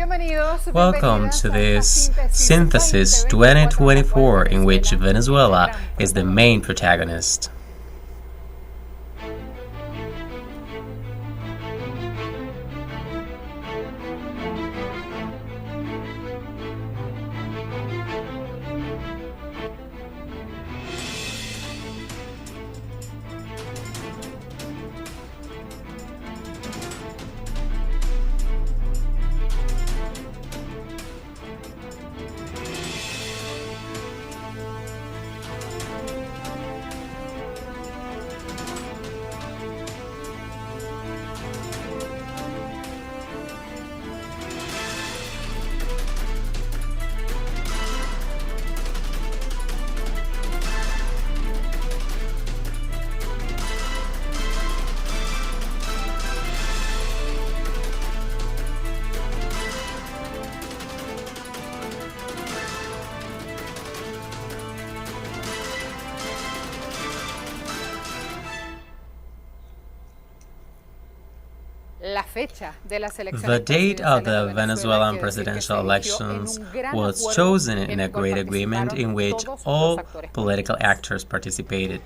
Welcome to this Synthesis 2024, in which Venezuela is the main protagonist. The date of the Venezuelan presidential elections was chosen in a great agreement in which all political actors participated.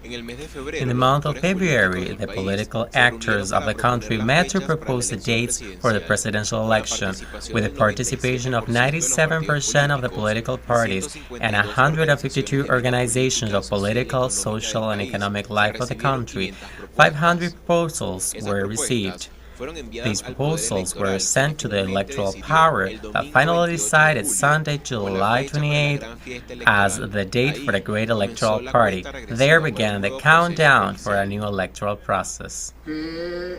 In the month of February, the political actors of the country met to propose the dates for the presidential election, with the participation of 97% of the political parties and 152 organizations of political, social, and economic life of the country. 500 proposals were received. These proposals were sent to the electoral power that finally decided Sunday, July 28th as the date for the Great Electoral Party. There began the countdown for a new electoral process. We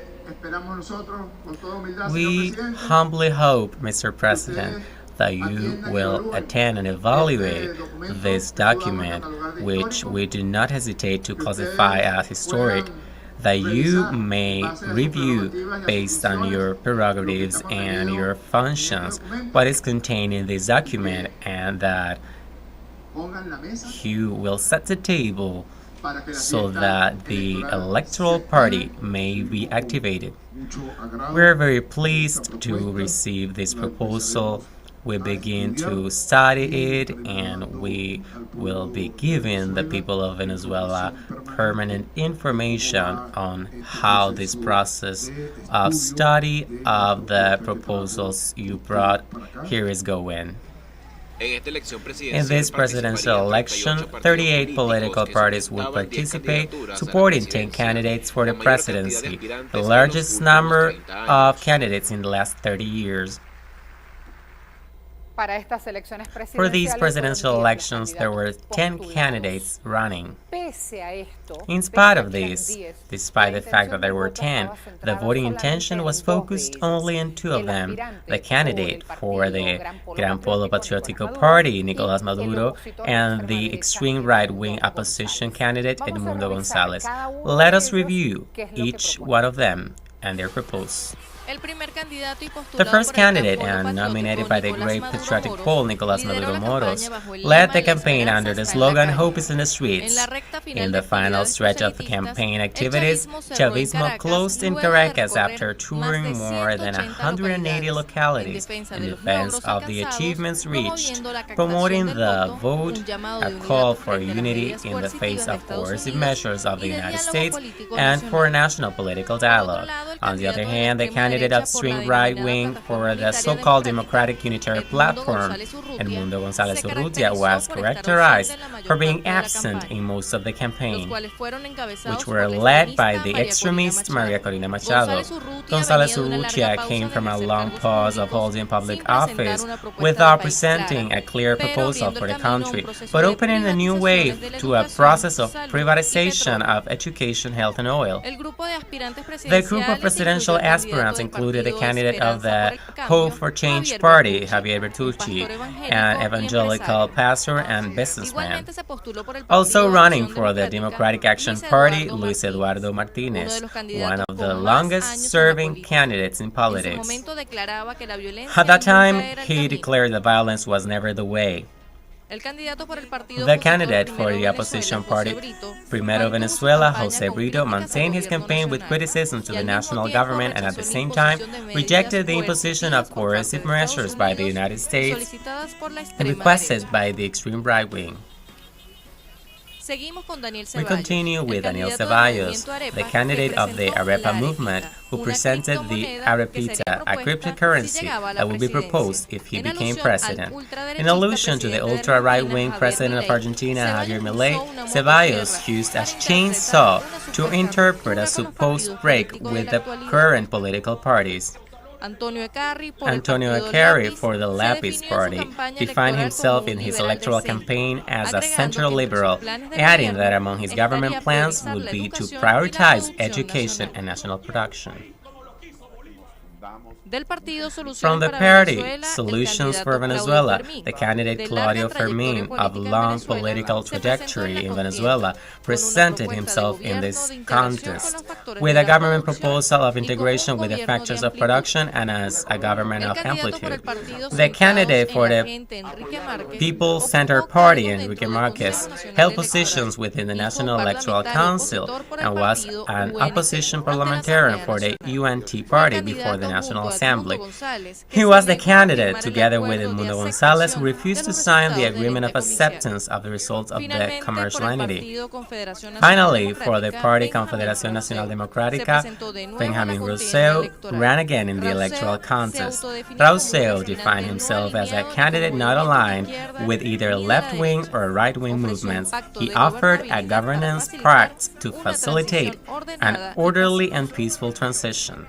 humbly hope, Mr. President, that you will attend and evaluate this document, which we do not hesitate to classify as historic, that you may review, based on your prerogatives and your functions, what is contained in this document, and that you will set the table so that the electoral party may be activated. We are very pleased to receive this proposal. We begin to study it, and we will be giving the people of Venezuela permanent information on how this process of study of the proposals you brought here is going. In this presidential election, 38 political parties will participate, supporting 10 candidates for the presidency, the largest number of candidates in the last 30 years. For these presidential elections, there were 10 candidates running. In spite of this, despite the fact that there were 10, the voting intention was focused only on two of them: the candidate for the Gran Polo Patriótico Party, Nicolás Maduro, and the extreme right-wing opposition candidate, Edmundo González. Let us review each one of them and their proposals. The first candidate, and nominated by the great patriotic Pole, Nicolás Maduro Moros, led the campaign under the slogan "Hope is in the streets." In the final stretch of the campaign activities, Chavismo closed in Caracas after touring more than 180 localities in defense of the achievements reached, promoting the vote, a call for unity in the face of coercive measures of the United States, and for a national political dialogue. On the other hand, the candidate upstream right-wing for the so-called Democratic Unitary Platform, Edmundo González Urrutia, was characterized for being absent in most of the campaign, which were led by the extremist Maria Corina Machado. González Urrutia came from a long pause of holding public office without presenting a clear proposal for the country, but opening a new way to a process of privatization of education, health, and oil. The group of presidential aspirants included the candidate of the Hope for Change Party, Javier Bertucci, an evangelical pastor and businessman. Also running for the Democratic Action Party, Luis Eduardo Martinez, one of the longest-serving candidates in politics. At that time, he declared that violence was never the way. The candidate for the opposition party, Primero Venezuela, José Brito, maintained his campaign with criticism to the national government and at the same time rejected the imposition of coercive measures by the United States requested by the extreme right wing. We continue with Daniel Ceballos, the candidate of the Arepa movement, who presented the Arepita, a cryptocurrency that would be proposed if he became president. In allusion to the ultra-right-wing president of Argentina, Javier Milei, Ceballos used a chainsaw to interpret a supposed break with the current political parties. Antonio Ecari for the Lapis Party defined himself in his electoral campaign as a center-liberal, adding that among his government plans would be to prioritize education and national production. From the party Solutions for Venezuela, the candidate Claudio Fermin, of long political trajectory in Venezuela, presented himself in this contest with a government proposal of integration with the factors of production and as a government of amplitude. The candidate for the People Center Party, Enrique Marquez, held positions within the National Electoral Council and was an opposition parliamentarian for the UNT Party before the National Assembly. He was the candidate, together with Edmundo González, who refused to sign the agreement of acceptance of the results of the commercial entity. Finally, for the party Confederación Nacional Democrática, Benjamin Rousseau ran again in the electoral contest. Rousseau defined himself as a candidate not aligned with either left-wing or right-wing movements. He offered a governance pact to facilitate an orderly and peaceful transition.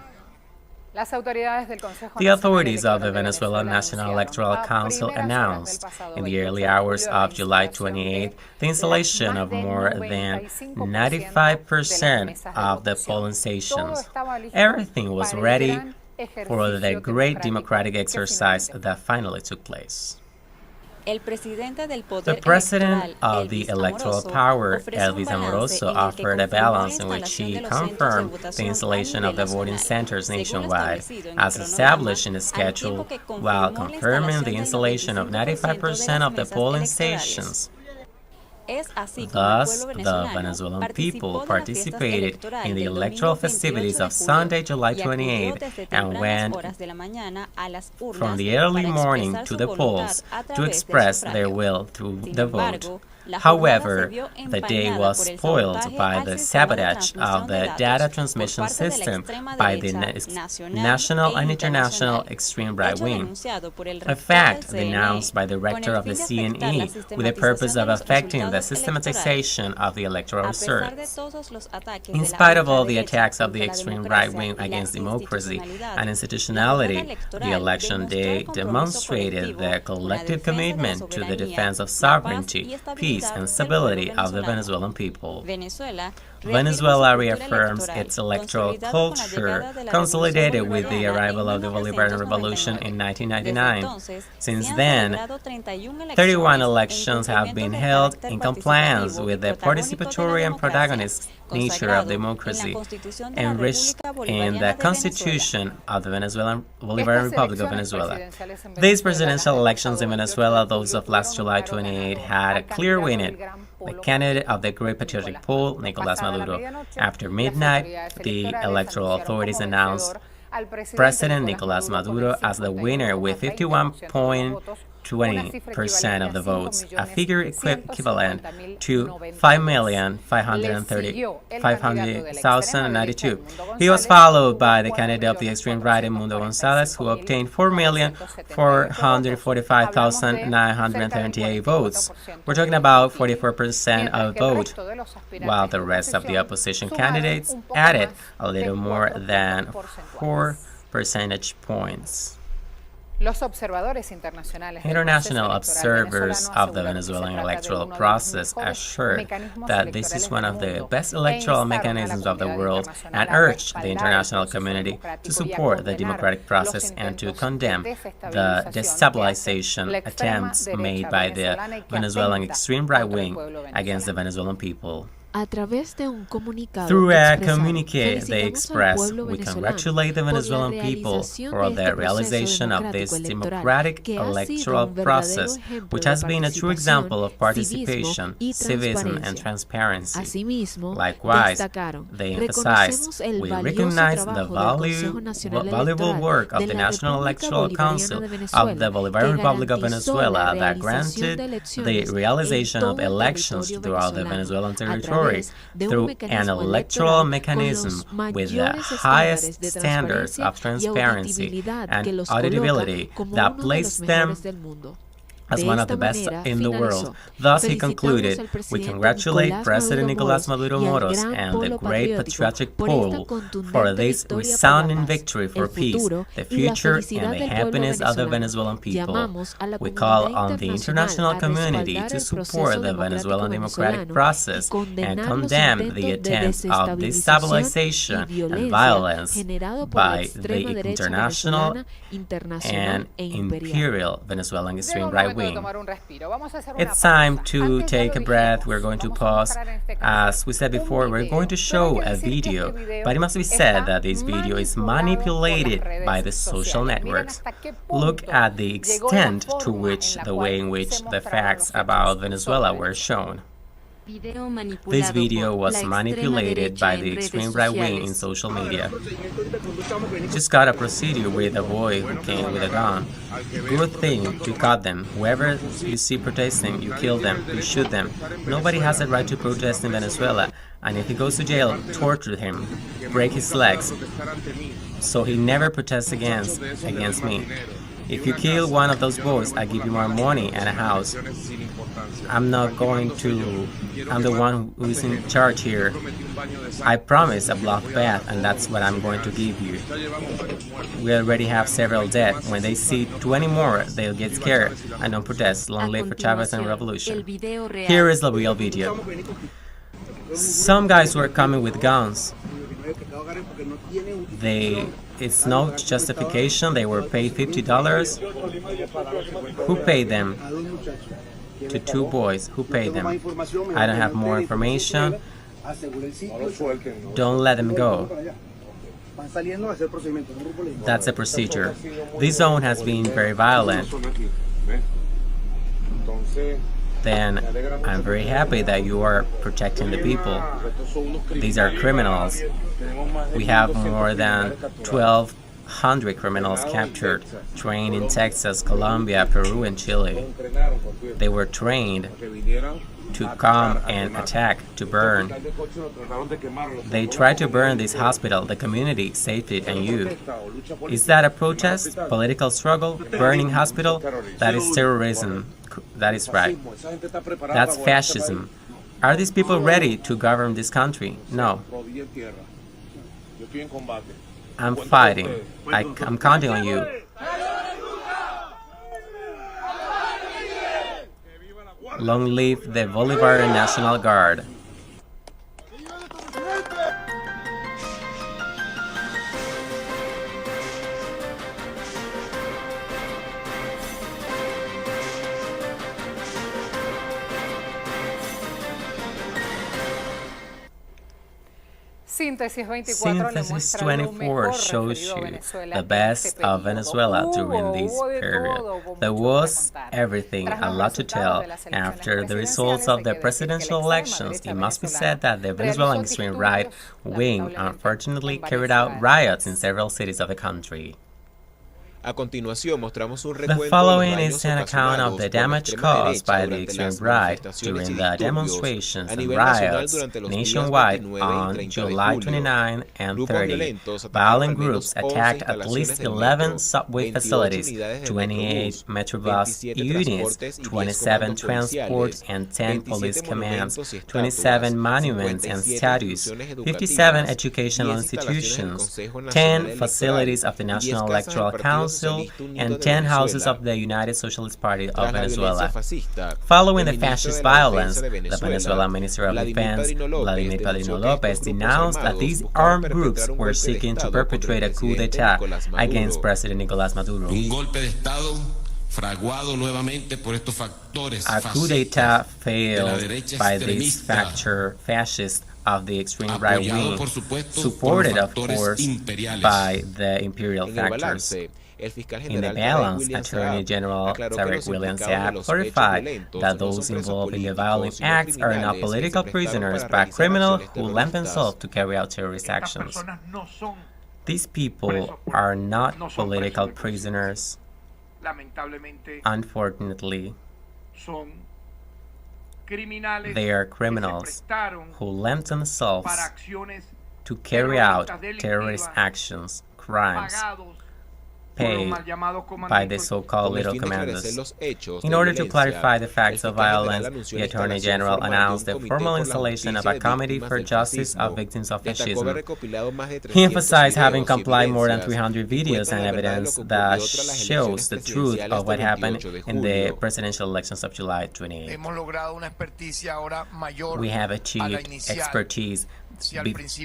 The authorities of the Venezuelan National Electoral Council announced in the early hours of July 28 the installation of more than 95% of the polling stations. Everything was ready for the great democratic exercise that finally took place. The president of the electoral power, Elvis Amoroso, offered a balance in which he confirmed the installation of the voting centers nationwide, as established in the schedule, while confirming the installation of 95% of the polling stations. Thus, the Venezuelan people participated in the electoral festivities of Sunday, July 28, and went from the early morning to the polls to express their will through the vote. However, the day was spoiled by the sabotage of the data transmission system by the national and international extreme right wing, a fact denounced by the rector of the CNE with the purpose of affecting the systematization of the electoral results. In spite of all the attacks of the extreme right wing against democracy and institutionality, the election day demonstrated their collective commitment to the defense of sovereignty, peace, and stability of the Venezuelan people. Venezuela reaffirms its electoral culture, consolidated with the arrival of the Bolivarian Revolution in 1999. Since then, 31 elections have been held in compliance with the participatory and protagonist nature of democracy, enriched in the Constitution of the Bolivarian Republic of Venezuela. These presidential elections in Venezuela, those of last July 28, had a clear winner, the candidate of the Great Patriotic Pool, Nicolás Maduro. After midnight, the electoral authorities announced President Nicolás Maduro as the winner with 51.20% of the votes, a figure equivalent to 5,530,092. He was followed by the candidate of the extreme right, Edmundo González, who obtained 4,445,978 votes. We're talking about 44% of the vote, while the rest of the opposition candidates added a little more than 4 percentage points. International observers of the Venezuelan electoral process assured that this is one of the best electoral mechanisms of the world and urged the international community to support the democratic process and to condemn the destabilization attempts made by the Venezuelan extreme right wing against the Venezuelan people. Through a communique, they express, "We congratulate the Venezuelan people for the realization of this democratic electoral process, which has been a true example of participation, civism, and transparency." Likewise, they emphasized, "We recognize the valuable work of the National Electoral Council of the Bolivarian Republic of Venezuela that granted the realization of elections throughout the Venezuelan territory through an electoral mechanism with the highest standards of transparency and auditability that placed them as one of the best in the world." Thus, he concluded, "We congratulate President Nicolás Maduro Moros and the great patriotic poll for this resounding victory for peace, the future, and the happiness of the Venezuelan people. We call on the international community to support the Venezuelan democratic process and condemn the attempts of destabilization and violence by the international and imperial Venezuelan extreme right wing." It's time to take a breath. We're going to pause. As we said before, we're going to show a video, but it must be said that this video is manipulated by the social networks. Look at the extent to which the way in which the facts about Venezuela were shown. This video was manipulated by the extreme right wing in social media. Just got a procedure with a boy who came with a gun. Good thing to cut them. Whoever you see protesting, you kill them, you shoot them. Nobody has a right to protest in Venezuela, and if he goes to jail, torture him, break his legs, so he never protests against me. If you kill one of those boys, I give you more money and a house. I'm the one who is in charge here. I promise a block path, and that's what I'm going to give you. We already have several dead. When they see 20 more, they'll get scared and don't protest. Long live for Chavez and revolution. Here is the real video. Some guys were coming with guns. It's no justification. They were paid $50. Who paid them? To two boys. Who paid them? I don't have more information. Don't let them go. That's a procedure. This zone has been very violent. Then I'm very happy that you are protecting the people. These are criminals. We have more than 1,200 criminals captured, trained in Texas, Colombia, Peru, and Chile. They were trained to come and attack, to burn. They tried to burn this hospital, the community, safety, and you. Is that a protest? Political struggle? Burning hospital? That is terrorism. That is right. That's fascism. Are these people ready to govern this country? No. I'm fighting. I'm counting on you. Long live the Bolivarian National Guard. Synthesis 24 shows you the best of Venezuela during this period. There was everything, a lot to tell. After the results of the presidential elections, it must be said that the Venezuelan extreme right wing unfortunately carried out riots in several cities of the country. The following is an account of the damage caused by the extreme right during the demonstrations and riots nationwide on July 29 and 30. Violent groups attacked at least 11 subway facilities, 28 Metrobus units, 27 transport and 10 police commands, 27 monuments and statues, 57 educational institutions, 10 facilities of the National Electoral Council, and 10 houses of the United Socialist Party of Venezuela. Following the fascist violence, the Venezuelan Minister of Defense, Vladimir Padrino López, denounced that these armed groups were seeking to perpetrate a coup d'etat against President Nicolás Maduro. A coup d'etat failed by this fascist of the extreme right wing, supported, of course, by the imperial factors. In the balance, Attorney General Tarek William Saab clarified that those involved in the violent acts are not political prisoners, but criminals who lend themselves to carry out terrorist actions. These people are not political prisoners. Unfortunately, they are criminals who lend themselves to carry out terrorist actions, crimes, paid by the so-called little commandos. In order to clarify the facts of violence, the Attorney General announced the formal installation of a committee for justice of victims of fascism. He emphasized having compiled more than 300 videos and evidence that shows the truth of what happened in the presidential elections of July 28. We have achieved expertise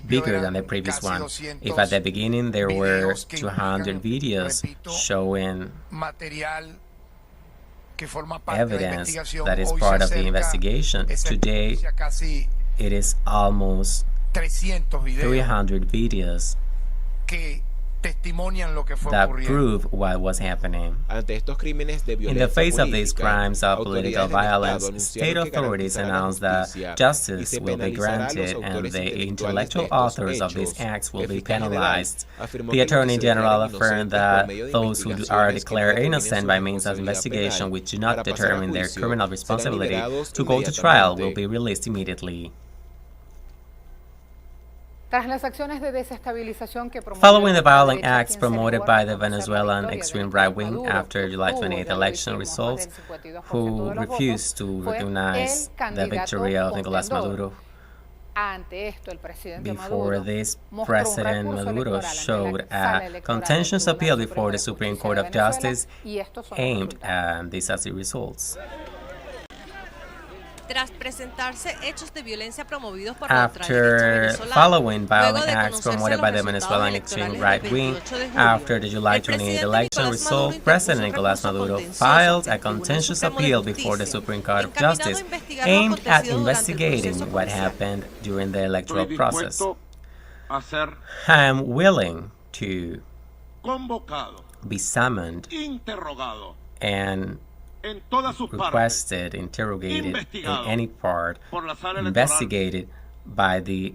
bigger than the previous one. If at the beginning there were 200 videos showing evidence that is part of the investigation, today it is almost 300 videos that prove what was happening. In the face of these crimes of political violence, state authorities announced that justice will be granted and the intellectual authors of these acts will be penalized. The Attorney General affirmed that those who are declared innocent by means of investigation which do not determine their criminal responsibility to go to trial will be released immediately. Following the violent acts promoted by the Venezuelan extreme right wing after July 28 election results, who refused to recognize the victory of Nicolás Maduro, before this, President Maduro showed a contentious appeal before the Supreme Court of Justice aimed at decisive results. After following violent acts promoted by the Venezuelan extreme right wing after the July 28 election result, President Nicolás Maduro filed a contentious appeal before the Supreme Court of Justice aimed at investigating what happened during the electoral process. I am willing to be summoned and requested, interrogated in any part, investigated by the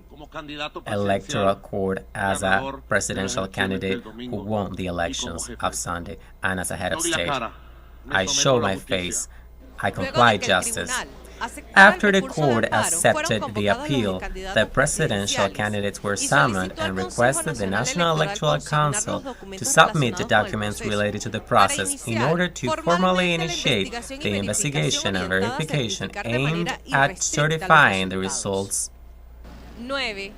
Electoral Court as a presidential candidate who won the elections of Sunday and as a head of state. I show my face. I comply justice. After the court accepted the appeal, the presidential candidates were summoned and requested the National Electoral Council to submit the documents related to the process in order to formally initiate the investigation and verification aimed at certifying the results. 9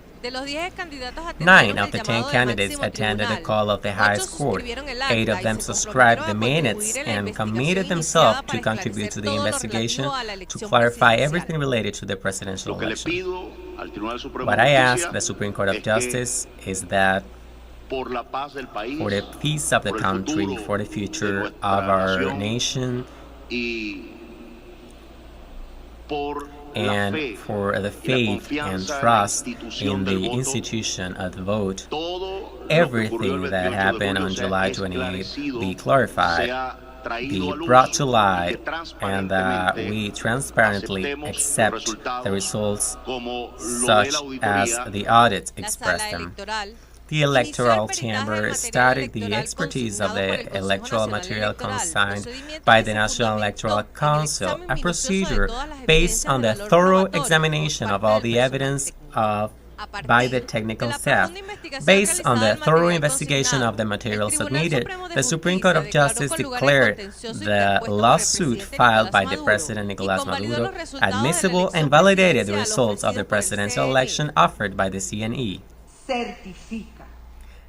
of the 10 candidates attended the call of the highest court. 8 of them subscribed the minutes and committed themselves to contribute to the investigation to clarify everything related to the presidential election. What I ask the Supreme Court of Justice is that for the peace of the country, for the future of our nation, and for the faith and trust in the institution of the vote, everything that happened on July 28 be clarified, be brought to light, and that we transparently accept the results such as the audits expressed them. The Electoral Chamber studied the expertise of the electoral material consigned by the National Electoral Council, a procedure based on the thorough examination of all the evidence by the technical staff. Based on the thorough investigation of the material submitted, the Supreme Court of Justice declared the lawsuit filed by the President Nicolás Maduro admissible and validated the results of the presidential election offered by the CNE.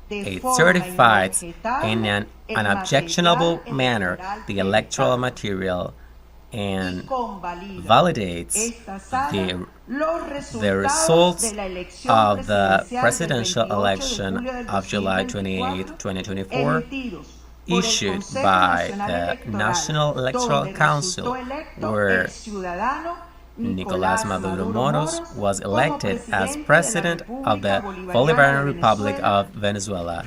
It certifies in an unobjectionable manner the electoral material and validates the results of the presidential election of July 28, 2024, issued by the National Electoral Council, where Nicolás Maduro Moros was elected as president of the Bolivarian Republic of Venezuela.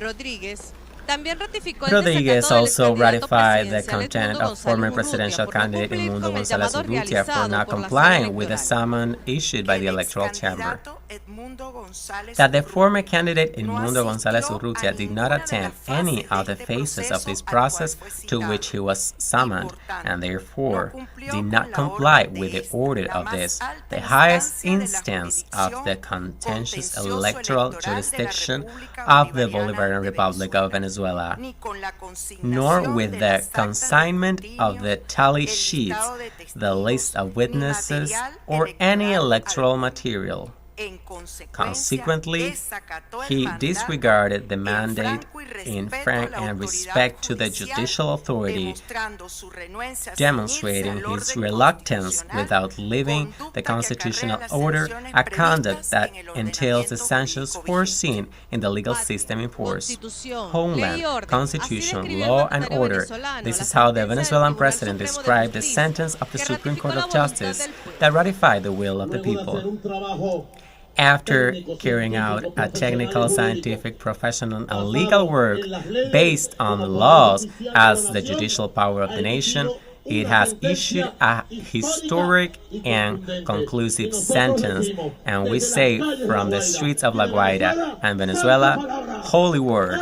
Rodriguez also ratified the content of former presidential candidate Edmundo González Urrutia for not complying with the summons issued by the Electoral Chamber. That the former candidate Edmundo González Urrutia did not attend any of the phases of this process to which he was summoned, and therefore did not comply with the order of this, the highest instance of the contentious electoral jurisdiction of the Bolivarian Republic of Venezuela, nor with the consignment of the tally sheets, the list of witnesses, or any electoral material. Consequently, he disregarded the mandate in frank and respect to the judicial authority, demonstrating his reluctance without leaving the constitutional order, a conduct that entails the sanctions foreseen in the legal system in force. Homeland, Constitution, law, and order. This is how the Venezuelan president described the sentence of the Supreme Court of Justice that ratified the will of the people. After carrying out a technical, scientific, professional, and legal work based on the laws as the judicial power of the nation, it has issued a historic and conclusive sentence, and we say from the streets of La Guaira and Venezuela, holy word,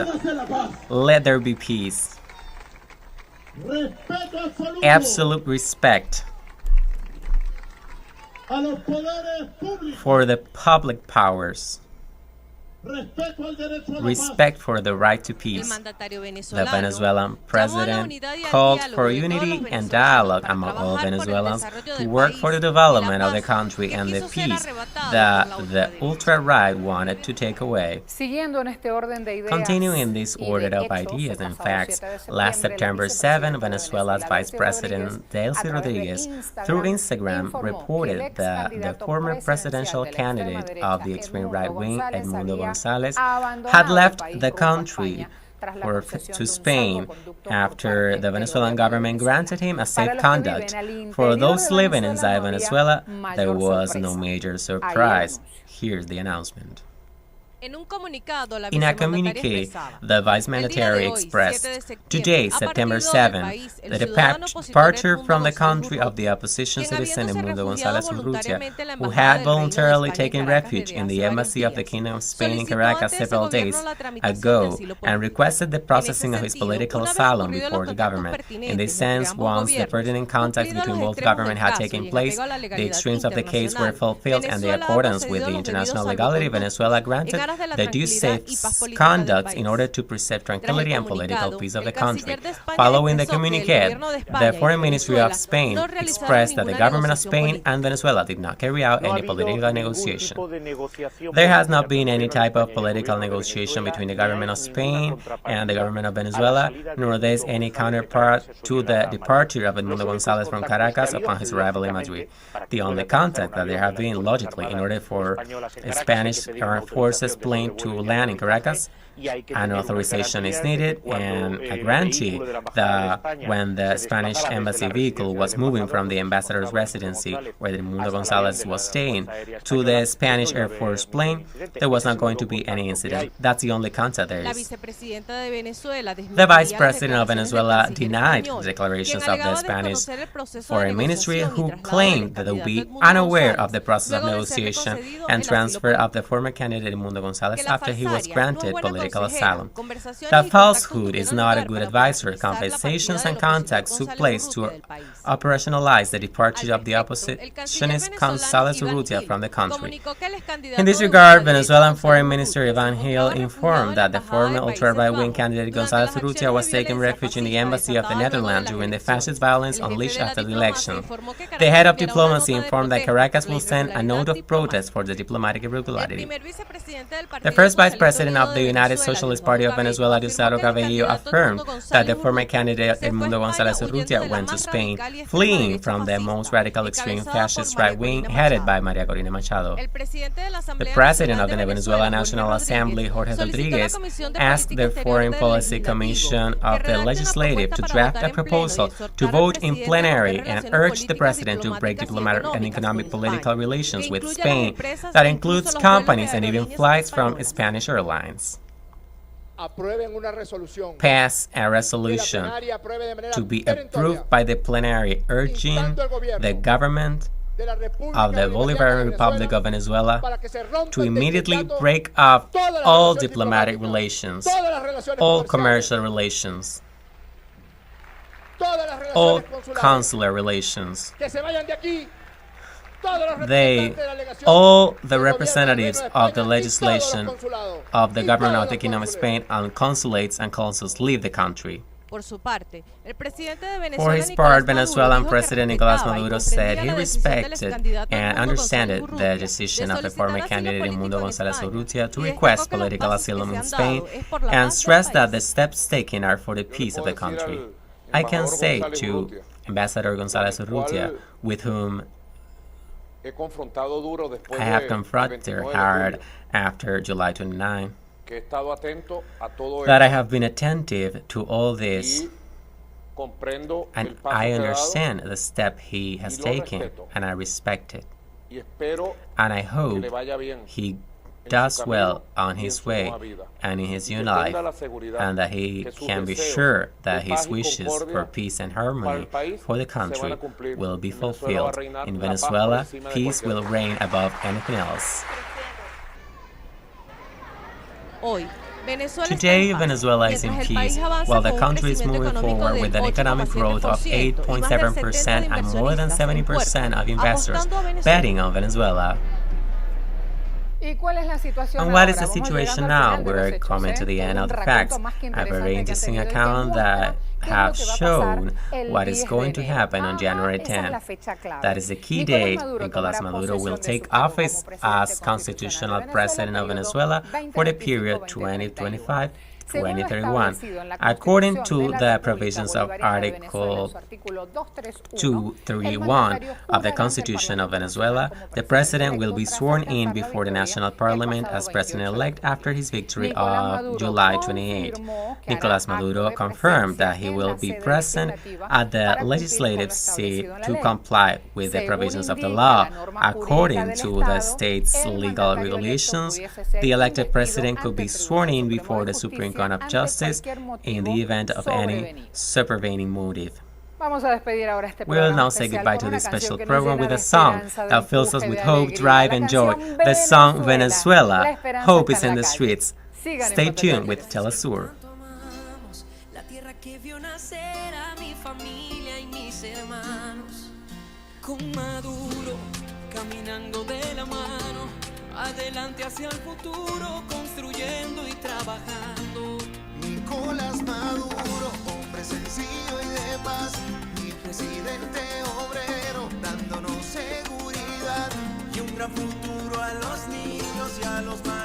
let there be peace. Absolute respect for the public powers, respect for the right to peace. The Venezuelan president called for unity and dialogue among all Venezuelans to work for the development of the country and the peace that the ultra-right wanted to take away. Continuing in this order of ideas and facts, last September 7, Venezuela's Vice President Delcy Rodriguez, through Instagram, reported that the former presidential candidate of the extreme right wing, Edmundo González, had left the country to Spain after the Venezuelan government granted him a safe conduct. For those living inside Venezuela, there was no major surprise. Here's the announcement. In a communique, the Vice Military expressed, today, September 7, the departure from the country of the opposition citizen Edmundo González Urrutia, who had voluntarily taken refuge in the embassy of the Kingdom of Spain in Caracas several days ago and requested the processing of his political asylum before the government. In this sense, once the pertinent contacts between both governments had taken place, the extremes of the case were fulfilled, and in accordance with the international legality, Venezuela granted the due safe conduct in order to preserve tranquility and political peace of the country. Following the communique, the Foreign Ministry of Spain expressed that the government of Spain and Venezuela did not carry out any political negotiation. There has not been any type of political negotiation between the government of Spain and the government of Venezuela, nor there is any counterpart to the departure of Edmundo González from Caracas upon his arrival in Madrid. The only contact that there have been logically in order for Spanish armed forces plane to land in Caracas, an authorization is needed, and a grantee that when the Spanish embassy vehicle was moving from the ambassador's residency, where Edmundo González was staying, to the Spanish Air Force plane, there was not going to be any incident. That's the only contact there is. The Vice President of Venezuela denied the declarations of the Spanish Foreign Ministry, who claimed that they would be unaware of the process of negotiation and transfer of the former candidate Edmundo González after he was granted political asylum. That falsehood is not a good advisor. Conversations and contacts took place to operationalize the departure of the oppositionist González Urrutia from the country. In this regard, Venezuelan Foreign Minister Ivan Gil informed that the former ultra-right-wing candidate González Urrutia was taking refuge in the embassy of the Netherlands during the fascist violence unleashed after the election. The head of diplomacy informed that Caracas will send a note of protest for the diplomatic irregularity. The first vice president of the United Socialist Party of Venezuela, Diosdado Cabello, affirmed that the former candidate Edmundo González Urrutia went to Spain, fleeing from the most radical extreme fascist right wing headed by María Corina Machado. The president of the Venezuela National Assembly, Jorge Rodriguez, asked the Foreign Policy Commission of the Legislative to draft a proposal to vote in plenary and urge the president to break diplomatic and economic political relations with Spain that includes companies and even flights from Spanish airlines. Pass a resolution to be approved by the plenary urging the government of the Bolivarian Republic of Venezuela to immediately break off all diplomatic relations, all commercial relations, all consular relations. All the representatives of the legislation of the government of the Kingdom of Spain and consulates and consuls leave the country. For his part, Venezuelan President Nicolás Maduro said he respected and understood the decision of the former candidate Edmundo González Urrutia to request political asylum in Spain and stressed that the steps taken are for the peace of the country. I can say to Ambassador González Urrutia, with whom I have confronted hard after July 29, that I have been attentive to all this, and I understand the step he has taken, and I respect it. And I hope he does well on his way and in his new life, and that he can be sure that his wishes for peace and harmony for the country will be fulfilled. In Venezuela, peace will reign above anything else. Today, Venezuela is in peace, while the country is moving forward with an economic growth of 8.7% and more than 70% of investors betting on Venezuela. And what is the situation now? We're coming to the end of the facts. A very interesting account that have shown what is going to happen on January 10th. That is the key date. Nicolás Maduro will take office as constitutional president of Venezuela for the period 2025-2031. According to the provisions of Article 231 of the Constitution of Venezuela, the president will be sworn in before the national parliament as president-elect after his victory of July 28. Nicolás Maduro confirmed that he will be present at the legislative seat to comply with the provisions of the law. According to the state's legal regulations, the elected president could be sworn in before the Supreme Court of Justice in the event of any supervening motive. We will now say goodbye to this special program with a song that fills us with hope, drive, and joy. The song Venezuela, Hope is in the Streets. Stay tuned with teleSUR. Adelante hacia el futuro, construyendo y trabajando. Nicolás Maduro, hombre sencillo y de paz, mi presidente obrero, dándonos seguridad y un gran futuro a los niños y a los más.